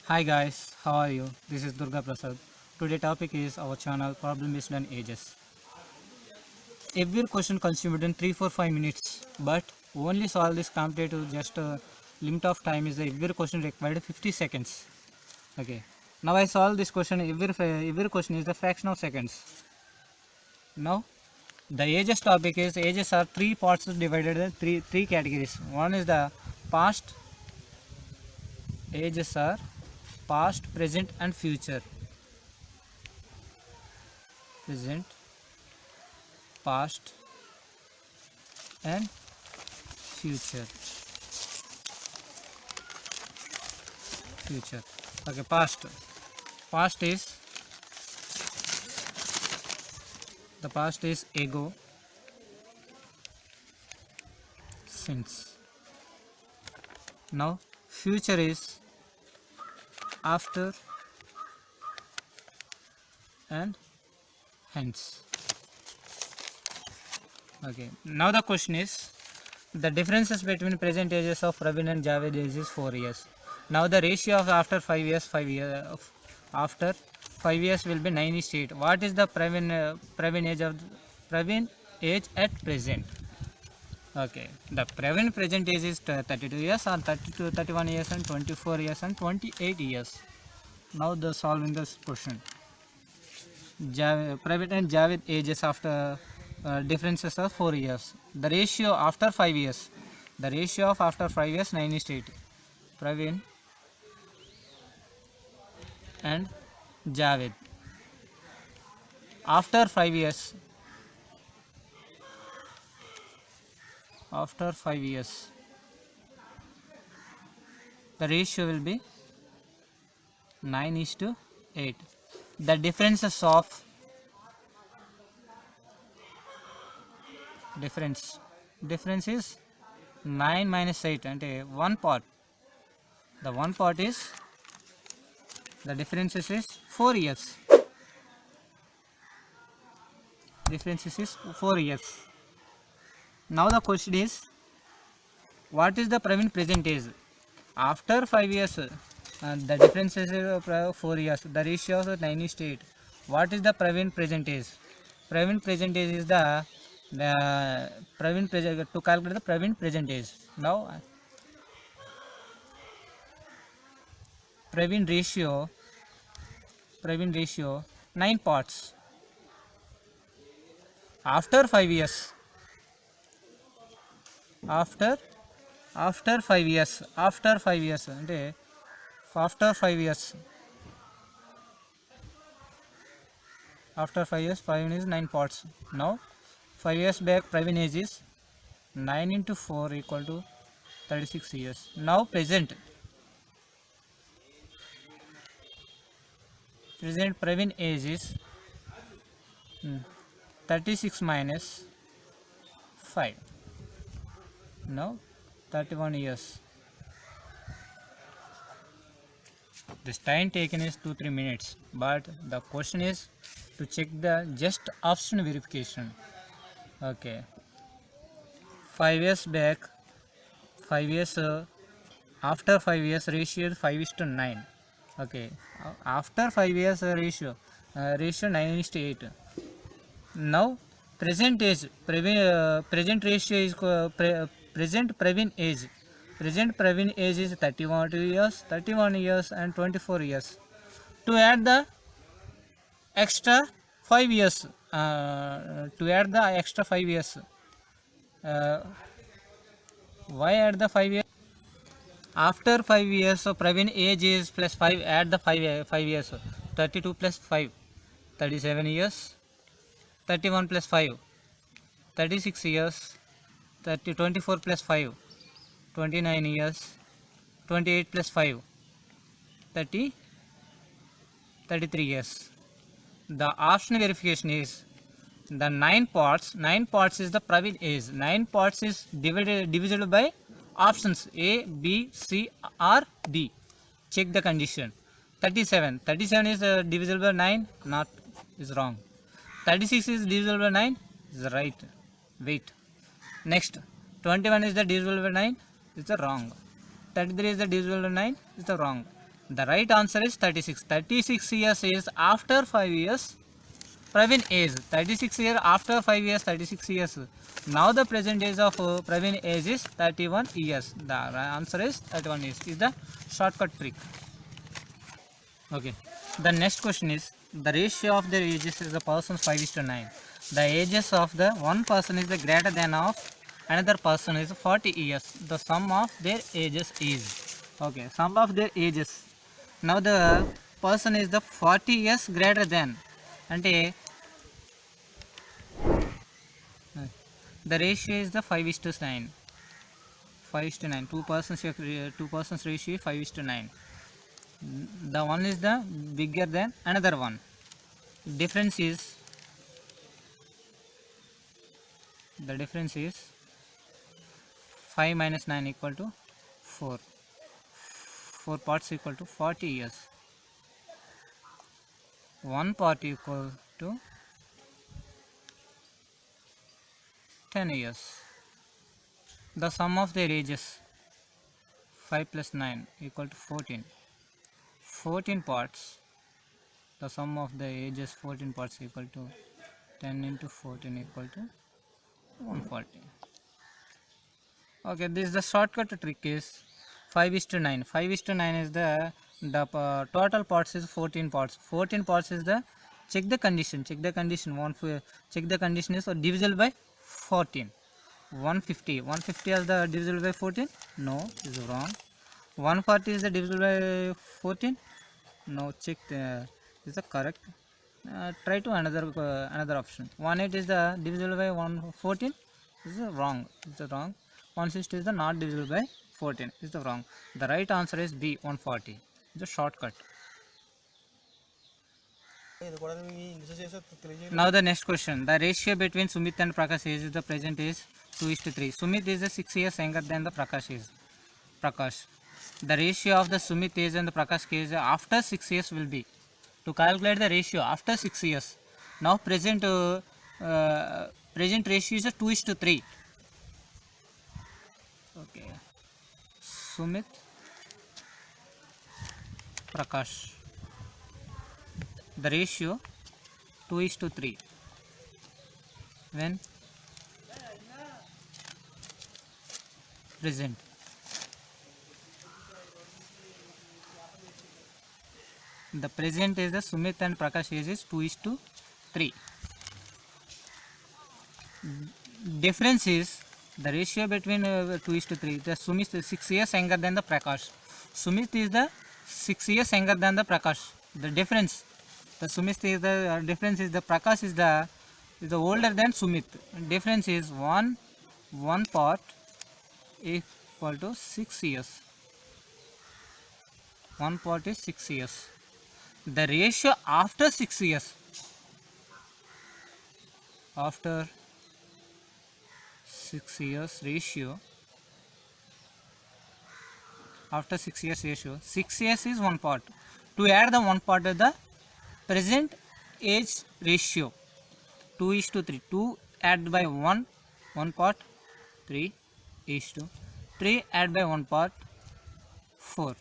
Hi guys, how are you? This is Durga Prasad. Today topic is our channel problem based on ages. Every question consumed within 3 4 5 minutes, but only solve this compared to just a limit of time is the every question required 50 seconds. Okay. Now I solve this question. Every question is the fraction of seconds. Now the ages topic is ages are three parts divided in three categories. One is the past. Ages are past, present, and future. Present, past, and future. Okay, past is the past is ago, since. Now future is after and hence. Okay, now the question is the differences between present ages of Praveen and Javed is 4 years. Now the ratio of after 5 years, after 5 years will be 9:8. What is the Praveen age of Praveen age at present? Okay, the Praveen present age is 32 years or 32, 31 years and 24 years and 28 years. Now the solving this question. Praveen and Javed ages after differences are 4 years. The ratio after 5 years. The ratio of after 5 years 9:8. Praveen and Javed. After 5 years. After 5 years. The ratio will be 9:8. The differences of difference is 9 minus 8 and one part. The one part is the differences is 4 years. Differences is 4 years. Now the question is what is the Praveen present age? After 5 years the differences is 4 years. The ratio is 9:8. What is the Praveen present age? Praveen present age is the Praveen present to calculate the Praveen present age. Now Praveen ratio 9 parts. After 5 years. After 5 years. After 5 years. అంటే after 5 years. After 5 years, Praveen is 9 parts. Now 5 years back Praveen age is 9 into 4 equal to 36 years. Now present Praveen age is 36 minus 5. Now 31 years. This time taken is 2-3 minutes, but the question is to check the just option verification. Okay, 5 years back, 5 years after 5 years ratio is 5:9. Okay, after 5 years ratio 9:8. Now present age present ratio is present Praveen age. Present Praveen age is 31 years and 24 years. To add the extra 5 years, why add the 5 years? After 5 years, so Praveen age is plus 5, add the 5 years. 32 plus 5, 37 years. 31 plus 5, 36 years. 24 plus 5, 29 years. 28 plus 5, 33 years. The option verification is the 9 parts. 9 parts is the Praveen age. 9 parts is divisible by options A, B, C or D. Check the condition. 37 is divisible by 9, not is wrong. 36 is divisible by 9 is right. Wait. Next 21 is the divisible by 9 is the wrong. 33 is the divisible by 9 is the wrong. The right answer is 36. 36 years is after 5 years Praveen age. 36 years after 5 years, 36 years. Now the present age of Praveen age is 31 years. The answer is 31 years. Is the shortcut trick. Okay. The next question is the ratio of the ages is the person 5:9. The ages of the one person is the greater than of another person is 40 years. The sum of their ages is. Okay. Sum of their ages. Now the person is the 40 years greater than. అంటే the ratio is the 5:9. 5:9. Two persons ratio is 5:9. The one is the bigger than another one. Difference is the difference is 5 minus 9 equal to 4. 4 parts equal to 40 years. 1 part equal to 10 years. The sum of their ages 5 plus 9 equal to 14. 14 parts. The sum of the ages 14 parts equal to 10 into 14 equal to 140. Okay, this is the shortcut trick is 5:9. 5:9 is the total parts is 14 parts. 14 parts is the check the condition. Check the condition. Check the condition is divisible by 14. 150. 150 is the divisible by 14? No, is wrong. 140 is the divisible by 14? No, check is the correct. Try to another option. 18 is the divisible by 114? Is the wrong. Is the wrong. 160 is the not divisible by 14. Is the wrong. The right answer is B 140. It's a shortcut. Now the next question. The ratio between Sumit and Prakash age is the present is 2:3. Sumit is 6 years younger than the Prakash is. Prakash. The ratio of the Sumit age and the Prakash age after 6 years will be. To calculate the ratio after 6 years. Now present ratio is a 2:3. Okay. Sumit, Prakash. The ratio 2:3. When present. The present is the Sumit and Prakash age is 2:3. Difference is the ratio between 2:3. The Sumit is 6 years younger than the Prakash. Sumit is the 6 years younger than the Prakash. The difference, the Sumit is the difference is the Prakash is the older than Sumit. Difference is one part equal to 6 years. One part is 6 years. The ratio after 6 years. After 6 years ratio. After 6 years ratio. 6 years is one part. To add the one part of the present age ratio. 2:3. 2 add by 1 part 3:3 add by 1 part 4.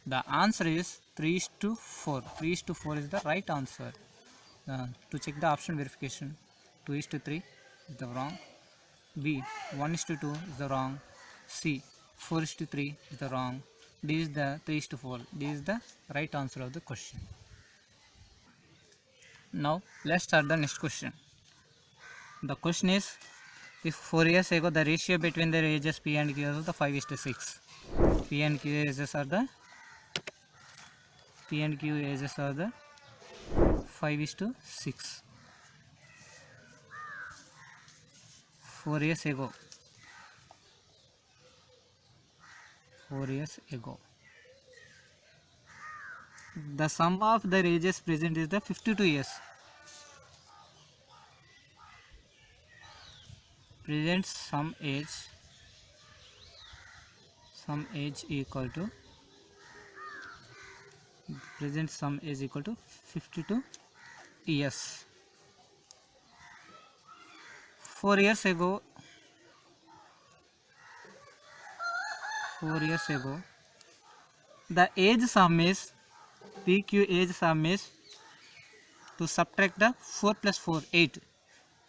The answer is 3:4. 3:4 is the right answer. To check the option verification, 2:3 is the wrong. B 1:2 is the wrong. C 4:3 is the wrong. D is the 3:4. D is the right answer of the question. Now let's start the next question. The question is, if 4 years ago the ratio between the ages P and Q was the 5:6. P and Q ages are the 5:6. 4 years ago. 4 years ago. The sum of their ages present is the 52 years. Present sum age equal to present sum is equal to 52 years. 4 years ago, the age sum is PQ age sum is to subtract the 4 plus 4, 8.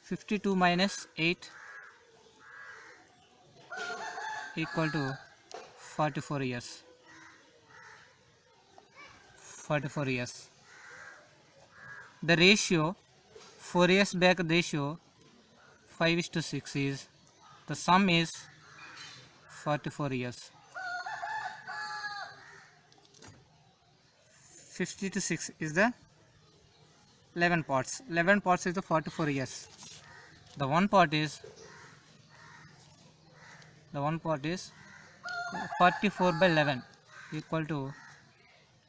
52 minus 8 equal to 44 years. 44 years. The ratio, 4 years back ratio 5:6 is, the sum is 44 years. 50 to 6 is the 11 parts. 11 parts is the 44 years. The one part is 44 by 11 equal to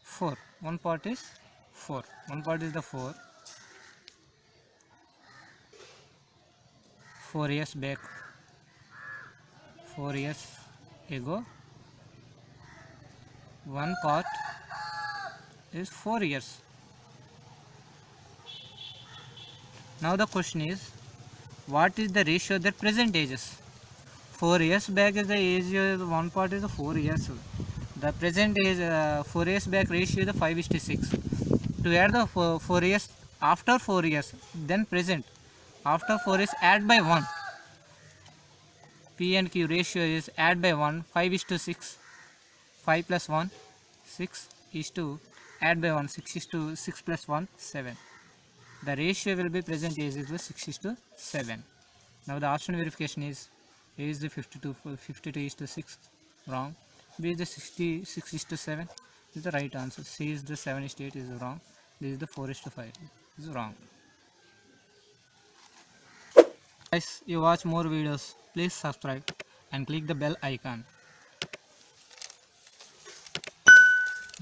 4. One part is 4. One part is the 4. 4 years back. 4 years ago. One part is 4 years. Now the question is, what is the ratio of their present ages? 4 years back is the age, one part is the 4 years. The present age, 4 years back ratio is the 5:6. To add the 4 years after 4 years, then present. After 4 is add by 1. P and Q ratio is add by 1, 5:6. 5 plus 1, 6 is to add by 1, 6 is to 6 plus 1, 7. The ratio will be present age is 6:7. Now the option verification is A is the 52 is to 6, wrong. B is the 66 is to 7 is the right answer. C is the 7 is to 8 is wrong. This is the 4 is to 5 is wrong. Guys, you watch more videos, please subscribe and click the bell icon.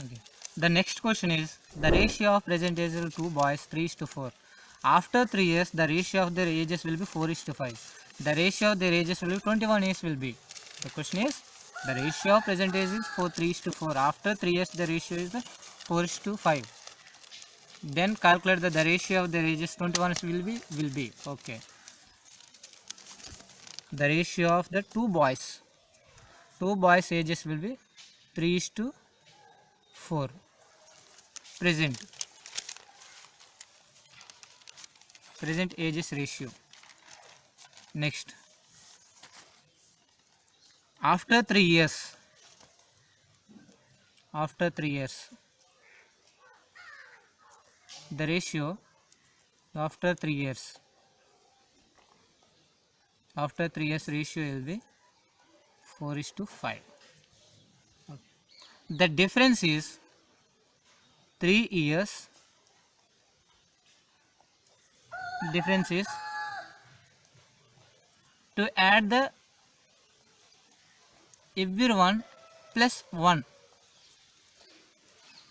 Okay. The next question is, the ratio of present age of two boys 3:4. After 3 years, the ratio of their ages will be 4:5. The ratio of their ages will be 21 years will be. The question is, the ratio of present age is 3:4. After 3 years, the ratio is the 4:5. Then calculate the ratio of their ages 21 will be. Okay. The ratio of the two boys ages will be 3:4. Present ages ratio. Next, after 3 years, the ratio after 3 years ratio will be 4:5. The difference is 3 years. Difference is to add the everyone plus 1.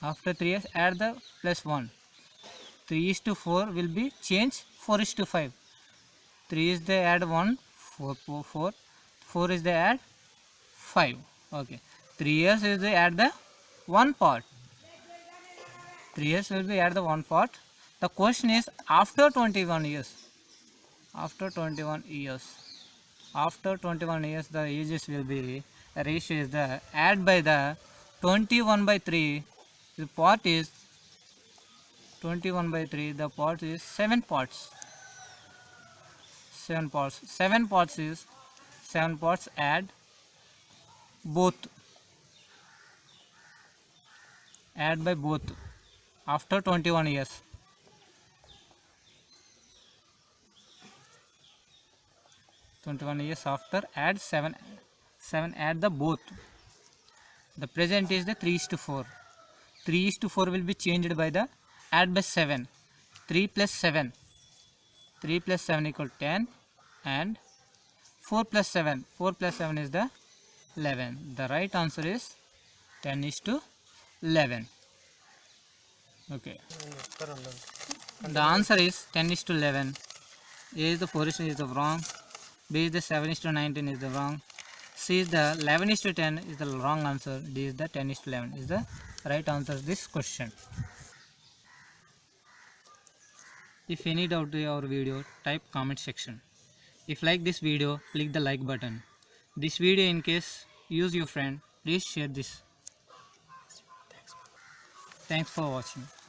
After 3 years, add the plus 1. 3:4 will be changed 4:5. 3 is the add 1, 4 is the add 5. Okay. 3 years is the add the one part. 3 years will be add the one part. The question is, after 21 years. After 21 years, the ages will be, the ratio is the add by the 21 by 3. The part is 21 by 3. The part is 7 parts. 7 parts. 7 parts is 7 parts. Add both. Add by both. After 21 years. 21 years after, add 7. 7 add the both. The present is the 3:4. 3:4 will be changed by the add by 7. 3 plus 7. 3 plus 7 equal 10 and 4 plus 7. 4 plus 7 is the 11. The right answer is 10:11. Okay. The answer is 10:11. A is the 4 is the wrong. B is the 7:19 is the wrong. C is the 11:10 is the wrong answer. D is the 10:11 is the right answer to this question. If any doubt to our video, type comment section. If like this video, click the like button. This video in case use your friend, please share this. Thanks for watching.